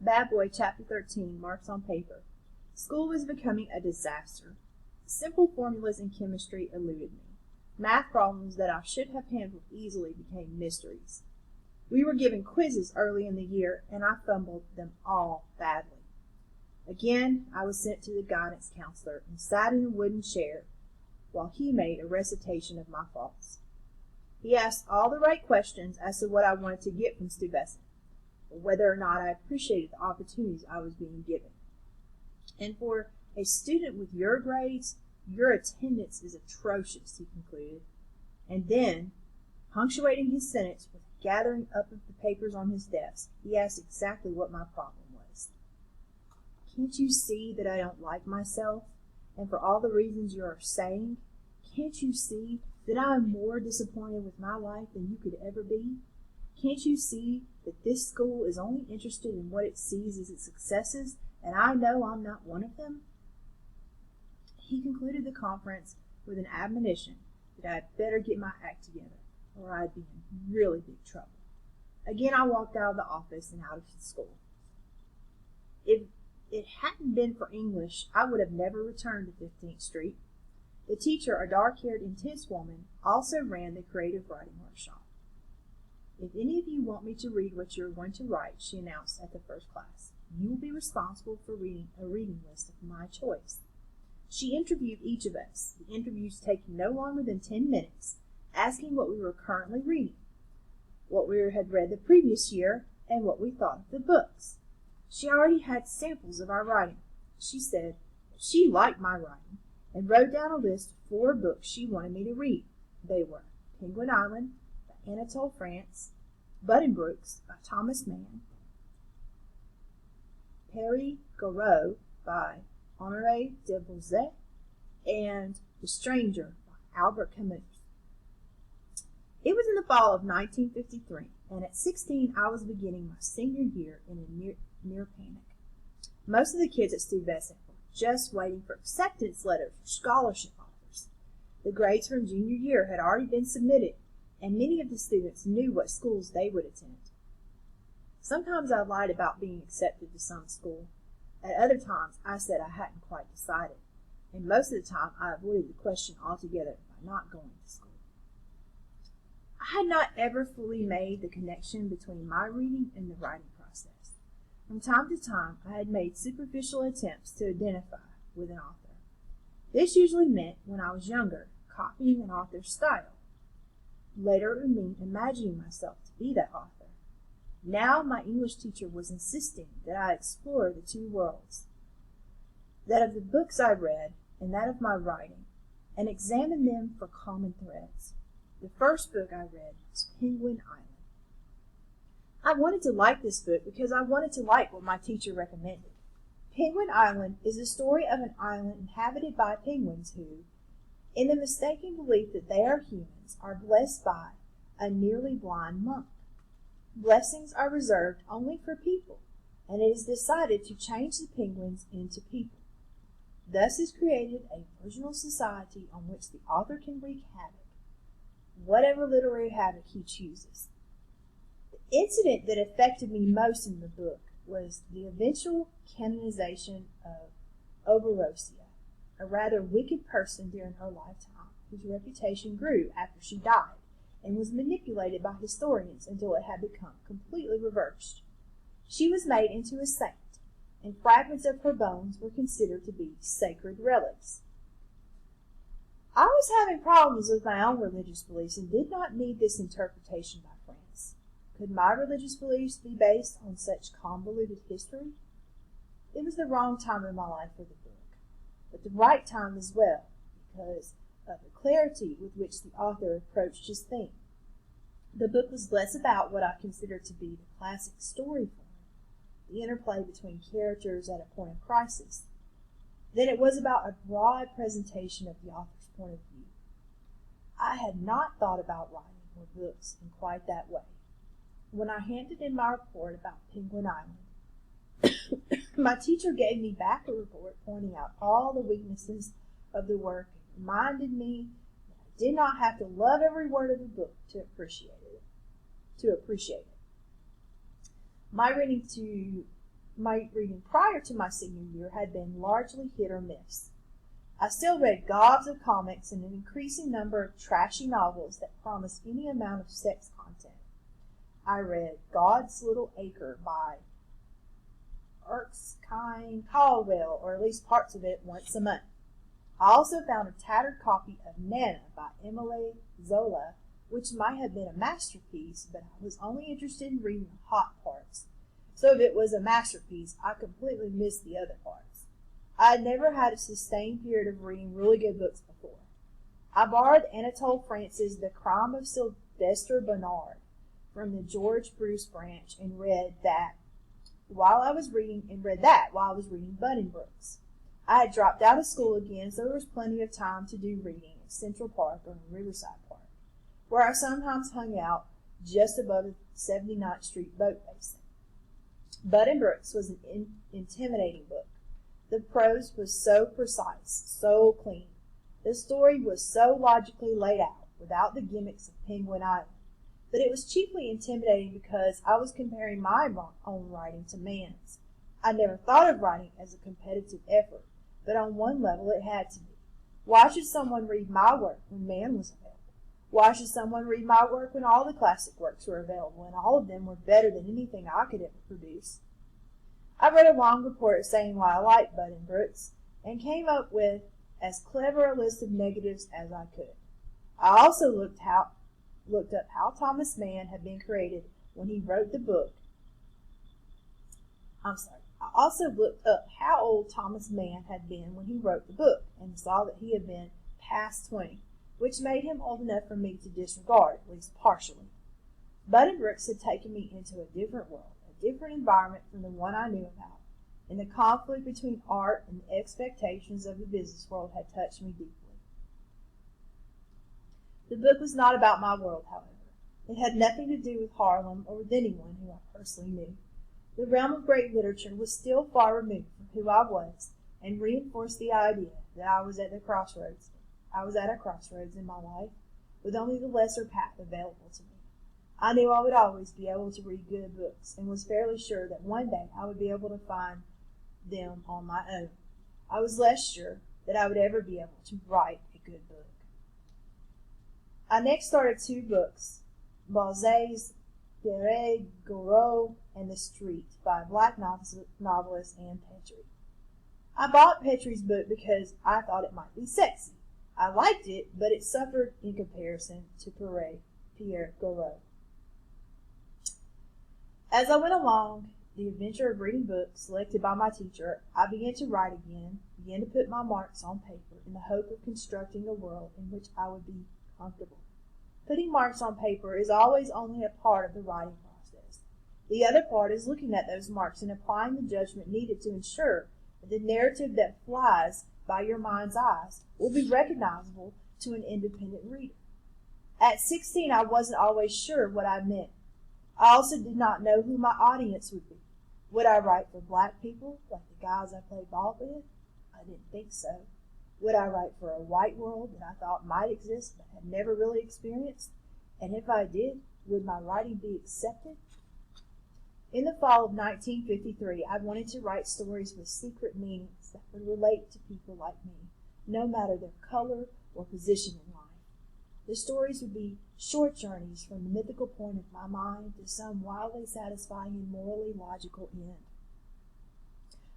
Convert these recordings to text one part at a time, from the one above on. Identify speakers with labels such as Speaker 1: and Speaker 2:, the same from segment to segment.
Speaker 1: Bad Boy Chapter 13, Marks on Paper. School was becoming a disaster. Simple formulas in chemistry eluded me. Math problems that I should have handled easily became mysteries. We were given quizzes early in the year, and I fumbled them all badly. Again, I was sent to the guidance counselor and sat in a wooden chair while he made a recitation of my faults. He asked all the right questions as to what I wanted to get from Stuyvesant, or whether or not I appreciated the opportunities I was being given. And for a student with your grades, your attendance is atrocious, he concluded. And then, punctuating his sentence with a gathering up of the papers on his desk, he asked exactly what my problem was. Can't you see that I don't like myself, and for all the reasons you are saying? Can't you see that I am more disappointed with my life than you could ever be? Can't you see that this school is only interested in what it sees as its successes, and I know I'm not one of them? He concluded the conference with an admonition that I had better get my act together, or I'd be in really big trouble. Again, I walked out of the office and out of the school. If it hadn't been for English, I would have never returned to 15th Street. The teacher, a dark-haired, intense woman, also ran the creative writing workshop. If any of you want me to read what you are going to write, she announced at the first class, you will be responsible for reading a reading list of my choice. She interviewed each of us, the interviews taking no longer than 10 minutes, asking what we were currently reading, what we had read the previous year, and what we thought of the books. She already had samples of our writing. She said that she liked my writing, and wrote down a list of 4 books she wanted me to read. They were Penguin Island by Anatole France, Buddenbrooks by Thomas Mann, Perry Goreau by Honoré de Balzac, and The Stranger by Albert Camus. It was in the fall of 1953, and at 16 I was beginning my senior year in a near panic. Most of the kids at Stuyvesant were just waiting for acceptance letters for scholarship offers. The grades from junior year had already been submitted, and many of the students knew what schools they would attend. Sometimes I lied about being accepted to some school. At other times, I said I hadn't quite decided, and most of the time I avoided the question altogether by not going to school. I had not ever fully made the connection between my reading and the writing process. From time to time, I had made superficial attempts to identify with an author. This usually meant, when I was younger, copying an author's style. Later, it would mean imagining myself to be that author. Now my English teacher was insisting that I explore the two worlds, that of the books I read and that of my writing, and examine them for common threads. The first book I read was Penguin Island. I wanted to like this book because I wanted to like what my teacher recommended. Penguin Island is the story of an island inhabited by penguins who, in the mistaken belief that they are humans, are blessed by a nearly blind monk. Blessings are reserved only for people, and it is decided to change the penguins into people. Thus is created a virginal society on which the author can wreak havoc, whatever literary havoc he chooses. The incident that affected me most in the book was the eventual canonization of Orberosia, a rather wicked person during her lifetime, whose reputation grew after she died, and was manipulated by historians until it had become completely reversed. She was made into a saint, and fragments of her bones were considered to be sacred relics. I was having problems with my own religious beliefs and did not need this interpretation by friends. Could my religious beliefs be based on such convoluted history? It was the wrong time in my life for the book, but the right time as well, because of the clarity with which the author approached his theme. The book was less about what I consider to be the classic story form, the interplay between characters at a point of crisis, than it was about a broad presentation of the author's point of view. I had not thought about writing or books in quite that way. When I handed in my report about Penguin Island, my teacher gave me back a report pointing out all the weaknesses of the work and reminded me that I did not have to love every word of the book to appreciate it. My reading to my reading prior to my senior year had been largely hit or miss. I still read gobs of comics and an increasing number of trashy novels that promised any amount of sex content. I read God's Little Acre by Erskine Caldwell, or at least parts of it, once a month. I also found a tattered copy of Nana by Emile Zola, which might have been a masterpiece, but I was only interested in reading the hot parts. So if it was a masterpiece, I completely missed the other parts. I had never had a sustained period of reading really good books before. I borrowed Anatole France's The Crime of Sylvester Bernard from the George Bruce branch and read that while I was reading Buddenbrooks. I had dropped out of school again, so there was plenty of time to do reading at Central Park or in Riverside Park, where I sometimes hung out just above the 79th Street boat basin. Buddenbrooks was an intimidating book. The prose was so precise, so clean. The story was so logically laid out, without the gimmicks of Penguin Island. But it was chiefly intimidating because I was comparing my own writing to man's. I never thought of writing as a competitive effort, but on one level it had to be. Why should someone read my work when man was available? Why should someone read my work when all the classic works were available and all of them were better than anything I could ever produce? I read a long report saying why I liked Buddenbrooks and came up with as clever a list of negatives as I could. I also looked up how Thomas Mann had been created when he wrote the book. I also looked up how old Thomas Mann had been when he wrote the book and saw that he had been past 20, which made him old enough for me to disregard, at least partially. Buddenbrooks had taken me into a different world, a different environment from the one I knew about, and the conflict between art and the expectations of the business world had touched me deeply. The book was not about my world, however. It had nothing to do with Harlem or with anyone who I personally knew. The realm of great literature was still far removed from who I was and reinforced the idea that I was at a crossroads in my life, with only the lesser path available to me. I knew I would always be able to read good books and was fairly sure that one day I would be able to find them on my own. I was less sure that I would ever be able to write a good book. I next started 2 books, Balzac's Pierre Goriot and The Street by Black novelist Ann Petrie. I bought Petrie's book because I thought it might be sexy. I liked it, but it suffered in comparison to Pierre Goriot. As I went along the adventure of reading books selected by my teacher, I began to write again, began to put my marks on paper in the hope of constructing a world in which I would be comfortable. Putting marks on paper is always only a part of the writing process. The other part is looking at those marks and applying the judgment needed to ensure that the narrative that flies by your mind's eyes will be recognizable to an independent reader. At 16, I wasn't always sure what I meant. I also did not know who my audience would be. Would I write for black people, like the guys I played ball with? I didn't think so. Would I write for a white world that I thought might exist but had never really experienced? And if I did, would my writing be accepted? In the fall of 1953, I wanted to write stories with secret meanings that would relate to people like me, no matter their color or position in life. The stories would be short journeys from the mythical point of my mind to some wildly satisfying and morally logical end.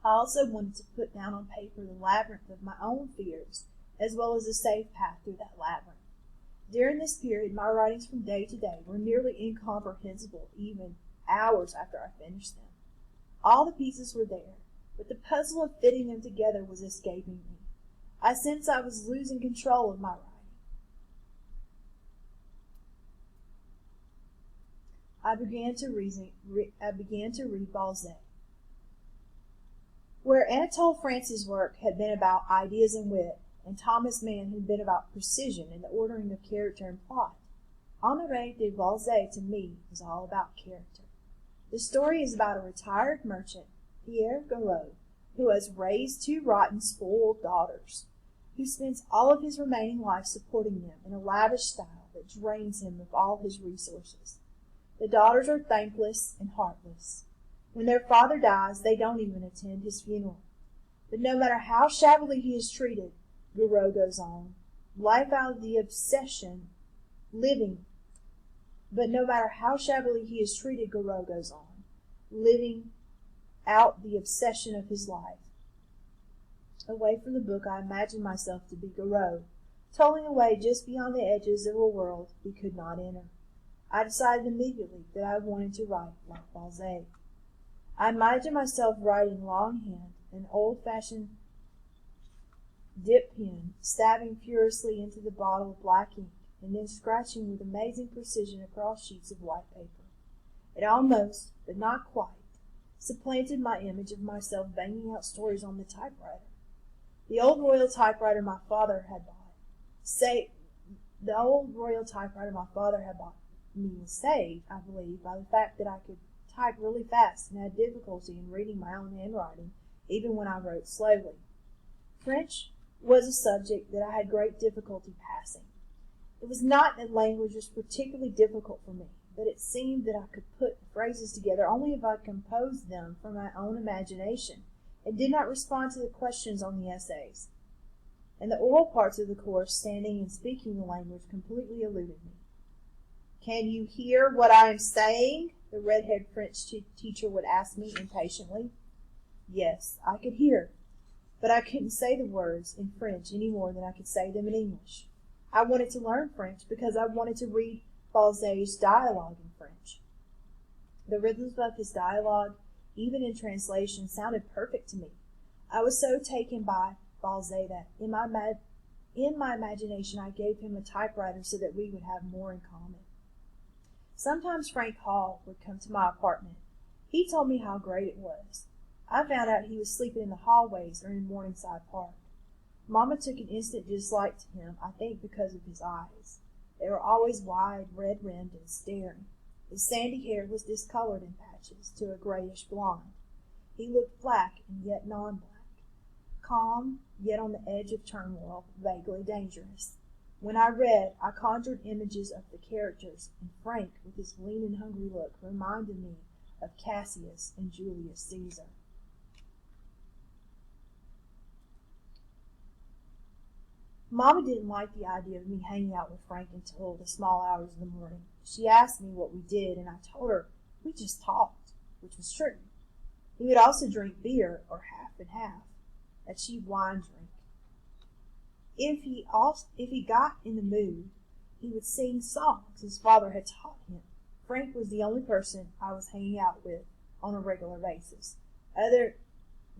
Speaker 1: I also wanted to put down on paper the labyrinth of my own fears, as well as a safe path through that labyrinth. During this period, my writings from day to day were nearly incomprehensible, even hours after I finished them. All the pieces were there, but the puzzle of fitting them together was escaping me. I sensed I was losing control of my writing. I began to read Balzac. Where Anatole France's work had been about ideas and wit, and Thomas Mann had been about precision and the ordering of character and plot, Honoré de Balzac to me was all about character. The story is about a retired merchant, Pierre Goriot, who has raised 2 rotten, spoiled daughters, who spends all of his remaining life supporting them in a lavish style that drains him of all his resources. The daughters are thankless and heartless. When their father dies, they don't even attend his funeral. But no matter how shabbily he is treated, Garo goes on. Life out of the obsession, living. But no matter how shabbily he is treated, Garo goes on, living out the obsession of his life. Away from the book, I imagined myself to be Garo, tolling away just beyond the edges of a world he could not enter. I decided immediately that I wanted to write like Balzac. I imagined myself writing longhand, an old-fashioned dip pen, stabbing furiously into the bottle of black ink, and then scratching with amazing precision across sheets of white paper. It almost, but not quite, supplanted my image of myself banging out stories on the typewriter. The old royal typewriter my father had bought. Me was saved, I believe, by the fact that I could type really fast and had difficulty in reading my own handwriting, even when I wrote slowly. French was a subject that I had great difficulty passing. It was not that language was particularly difficult for me, but it seemed that I could put phrases together only if I composed them from my own imagination, and did not respond to the questions on the essays. And the oral parts of the course, standing and speaking the language, completely eluded me. "Can you hear what I am saying?" the red-haired French teacher would ask me impatiently. Yes, I could hear, but I couldn't say the words in French any more than I could say them in English. I wanted to learn French because I wanted to read Balzac's dialogue in French. The rhythms of his dialogue, even in translation, sounded perfect to me. I was so taken by Balzac that in my imagination I gave him a typewriter so that we would have more in common. Sometimes Frank Hall would come to my apartment. He told me how great it was. I found out he was sleeping in the hallways or in Morningside Park. Mama took an instant dislike to him, I think because of his eyes. They were always wide, red-rimmed, and staring. His sandy hair was discolored in patches to a grayish blonde. He looked black and yet non-black, calm, yet on the edge of turmoil, vaguely dangerous. When I read, I conjured images of the characters, and Frank, with his lean and hungry look, reminded me of Cassius and Julius Caesar. Mama didn't like the idea of me hanging out with Frank until the small hours of the morning. She asked me what we did, and I told her we just talked, which was true. He would also drink beer, or half and half, a cheap wine drink. If he got in the mood, he would sing songs his father had taught him. Frank was the only person I was hanging out with on a regular basis. Other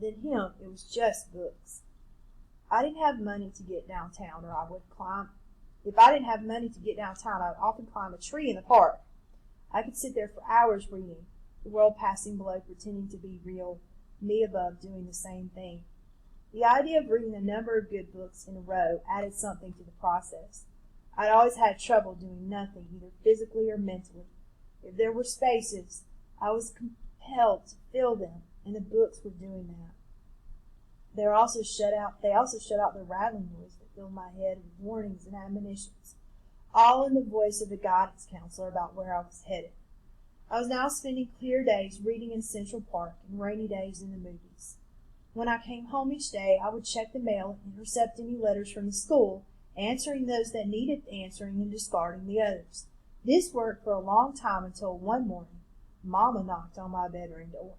Speaker 1: than him, it was just books. I didn't have money to get downtown, or I would climb. If I didn't have money to get downtown, I would often climb a tree in the park. I could sit there for hours reading, the world passing below pretending to be real, me above doing the same thing. The idea of reading a number of good books in a row added something to the process. I'd always had trouble doing nothing, either physically or mentally. If there were spaces, I was compelled to fill them, and the books were doing that. They also shut out the rattling noise that filled my head with warnings and admonitions, all in the voice of a guidance counselor about where I was headed. I was now spending clear days reading in Central Park and rainy days in the movies. When I came home each day, I would check the mail and intercept any letters from the school, answering those that needed answering and discarding the others. This worked for a long time until one morning, Mama knocked on my bedroom door.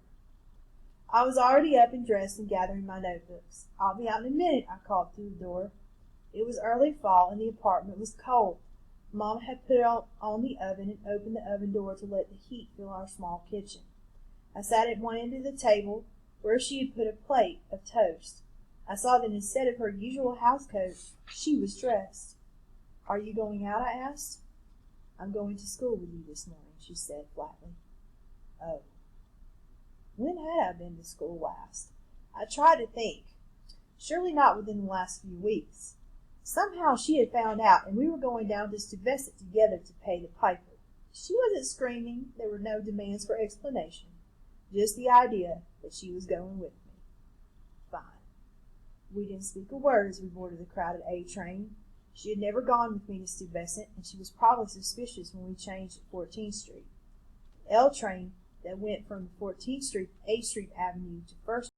Speaker 1: I was already up and dressed and gathering my notebooks. "I'll be out in a minute," I called through the door. It was early fall and the apartment was cold. Mama had put it on the oven and opened the oven door to let the heat fill our small kitchen. I sat at one end of the table, where she had put a plate of toast. I saw that instead of her usual housecoat, she was dressed. "Are you going out?" I asked. "I'm going to school with you this morning," she said flatly. Oh. When had I been to school last? I tried to think. Surely not within the last few weeks. Somehow she had found out, and we were going down to Stuyvesant together to pay the piper. She wasn't screaming. There were no demands for explanation. Just the idea that she was going with me. Fine. We didn't speak a word as we boarded the crowded A train. She had never gone with me to Stuyvesant, and she was probably suspicious when we changed at 14th Street. The L train that went from 14th Street, 8th Street Avenue to 1st